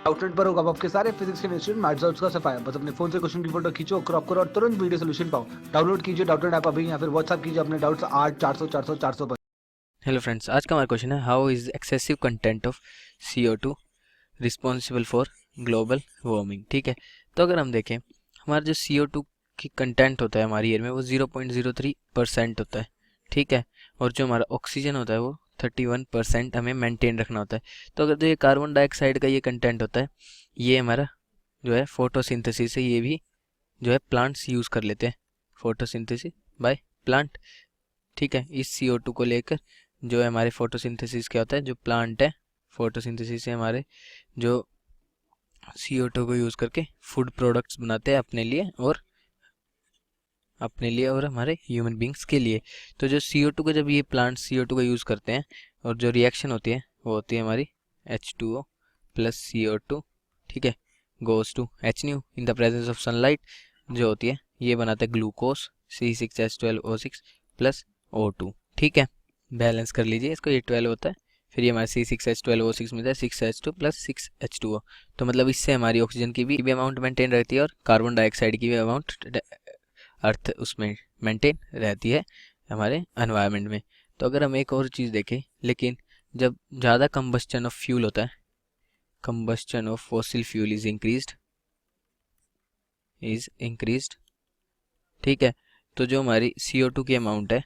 Outlet पर होगा आपके सारे फिजिक्स के इंस्टीट्यूट मैथ्स का सफाया। बस अपने फोन से क्वेश्चन की फोटो खींचो, क्रॉप करो और तुरंत वीडियो सोल्यूशन पाओ। डाउनलोड कीजिए डाउटनेट ऐप अभी या फिर व्हाट्सएप कीजिए अपने डाउट्स 8 400 400 400 पर। हेलो फ्रेंड्स, आज का हमारा क्वेश्चन है how is excessive content of CO2 responsible for global warming. ठीक है, तो अगर हम देखें हमारा जो CO2 की कंटेंट होता है हमारी एयर में वो 0.03% होता है। ठीक है, और जो हमारा ऑक्सीजन होता है वो 31% हमें मेंटेन रखना होता है। तो अगर जो ये कार्बन डाइऑक्साइड का ये कंटेंट होता है, ये हमारा जो है फोटोसिंथेसिस से ये भी जो है प्लांट्स यूज़ कर लेते हैं, फोटोसिंथेसिस बाय प्लांट। ठीक है, इस CO2 को लेकर जो है हमारे फोटोसिंथेसिस क्या होता है, जो प्लांट है फोटोसिंथेसिस से हमारे जो CO2 को यूज़ करके फूड प्रोडक्ट्स बनाते हैं अपने लिए और हमारे ह्यूमन बींग्स के लिए। तो जो CO2 को जब ये प्लांट CO2 का यूज़ करते हैं और जो रिएक्शन होती है वो होती है हमारी H2O प्लस CO2, ठीक है, goes to HNO in the presence of sunlight, जो होती है ये बनाता है ग्लूकोज C6H12O6 प्लस O2। ठीक है, बैलेंस कर लीजिए इसको, ये 12 होता है, फिर ये हमारे C6H12O6 मिलता है 6H2 प्लस 6H2O। तो मतलब इससे हमारी ऑक्सीजन की भी अमाउंट मेंटेन रहती है और कार्बन डाइऑक्साइड की भी अमाउंट अर्थ उसमें मेंटेन रहती है हमारे एनवायरनमेंट में। तो अगर हम एक और चीज़ देखें, लेकिन जब ज़्यादा कंबस्टन ऑफ फ्यूल होता है, combustion of fossil fuel is increased, ठीक है, तो जो हमारी CO2 की अमाउंट है,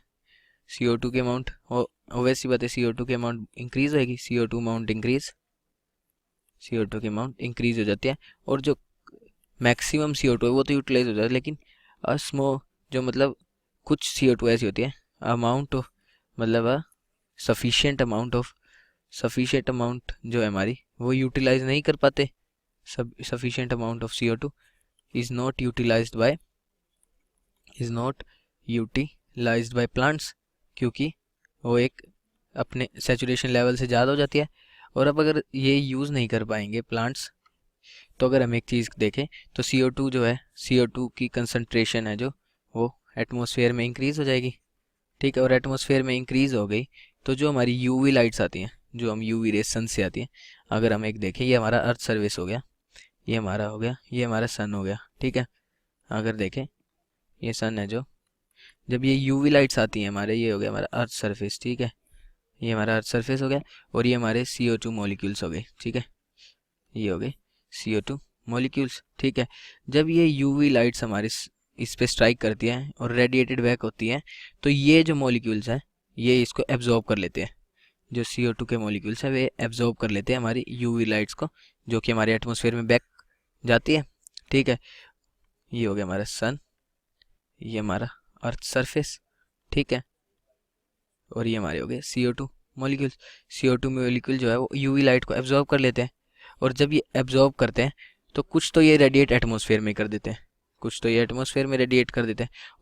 CO2 की अमाउंट ओवैसी बात है, CO2 की अमाउंट इंक्रीज होगी, CO2 अमाउंट CO2 की अमाउंट इंक्रीज हो जाती है। और जो मैक्सिमम CO2 है वो तो यूटिलाइज हो जाता है, लेकिन जो मतलब कुछ CO2 ऐसी होती है अमाउंट ऑफ मतलब सफिशिएंट अमाउंट जो है हमारी वो यूटिलाइज नहीं कर पाते। Sufficient amount of CO2 is not utilized by plants, क्योंकि वो एक अपने सैचुरेशन लेवल से ज़्यादा हो जाती है। और अब अगर ये यूज़ नहीं कर पाएंगे प्लांट्स, तो अगर हम एक चीज़ देखें तो CO2 जो है, CO2 की कंसंट्रेशन है जो वो एटमॉस्फेयर में इंक्रीज़ हो जाएगी। ठीक है, और एटमॉस्फेयर में इंक्रीज़ हो गई तो जो हमारी UV लाइट्स आती हैं, जो हम UV रेस सन से आती हैं, अगर हम एक देखें, ये हमारा अर्थ सर्विस हो गया, ये हमारा हो गया, ये हमारा सन हो गया। ठीक है, अगर देखें ये सन है, जो जब ये UV लाइट्स आती हैं हमारे, ये हो गया हमारा अर्थ सरफेस। ठीक है, ये हमारा अर्थ सरफेस हो गया और ये हमारे CO2 मॉलिक्यूल्स हो गए। ठीक है, ये हो गए CO2 मॉलिक्यूल्स। ठीक है, जब ये UV लाइट्स हमारे इस पे स्ट्राइक करती हैं और रेडिएटेड बैक होती हैं, तो ये जो मॉलिक्यूल्स हैं ये इसको एब्जॉर्ब कर लेते हैं, जो CO2 के मॉलिक्यूल्स हैं वे एब्जॉर्ब कर लेते हैं हमारी UV लाइट्स को, जो कि हमारे एटमॉस्फेयर में बैक जाती है। ठीक है, ये हो गया हमारा सन, ये हमारा अर्थ सरफेस। ठीक है, और ये हमारे हो गए CO2 मॉलिक्यूल्स। CO2 मॉलिक्यूल जो है वो UV लाइट को एब्जॉर्ब कर लेते हैं, और जब ये एब्जॉर्ब करते हैं तो कुछ तो ये रेडिएट एटमॉस्फेयर में कर देते हैं,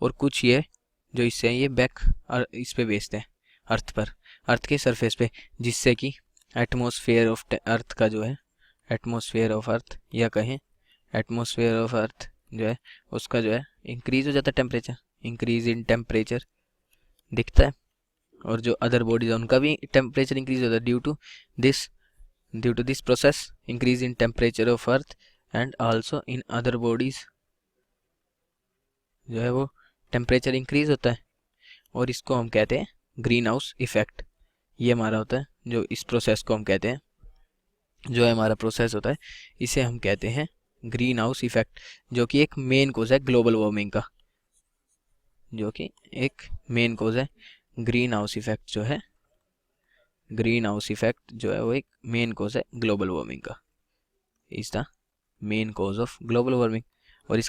और कुछ ये जो इससे ये बैक इस पे भेजते हैं अर्थ के सरफेस पे, जिससे कि एटमॉस्फेयर ऑफ अर्थ का जो है, एटमॉस्फेयर ऑफ अर्थ या कहें एटमॉस्फेयर ऑफ अर्थ जो है उसका जो है इंक्रीज हो जाता है, टेम्परेचर इंक्रीज इन टेम्परेचर दिखता है। और जो अदर बॉडीज है उनका भी टेम्परेचर इंक्रीज होता है due to this process, increase in temperature of earth and also in other bodies जो है वो टेम्परेचर इंक्रीज होता है। और इसको हम कहते हैं ग्रीन हाउस इफेक्ट। ये हमारा होता है, जो इस प्रोसेस को हम कहते हैं, जो है हमारा प्रोसेस होता है, इसे हम कहते हैं ग्रीन हाउस इफेक्ट, जो कि एक मेन कोज है ग्लोबल वार्मिंग का, ग्रीन हाउस इफेक्ट जो है वो एक मेन कोज है ग्लोबल वार्मिंग का, is the main cause of global warming. और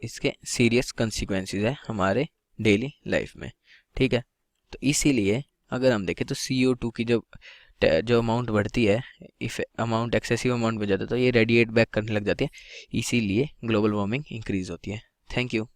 इसके सीरियस कंसिक्वेंसेस है हमारे डेली लाइफ में। ठीक है, तो इसीलिए अगर हम देखें तो CO2 की जो अमाउंट बढ़ती है, इफ अमाउंट एक्सेसिव अमाउंट बढ़ जाता है तो ये रेडिएट बैक करने लग जाती है, इसीलिए ग्लोबल वार्मिंग इंक्रीज होती है। Thank you.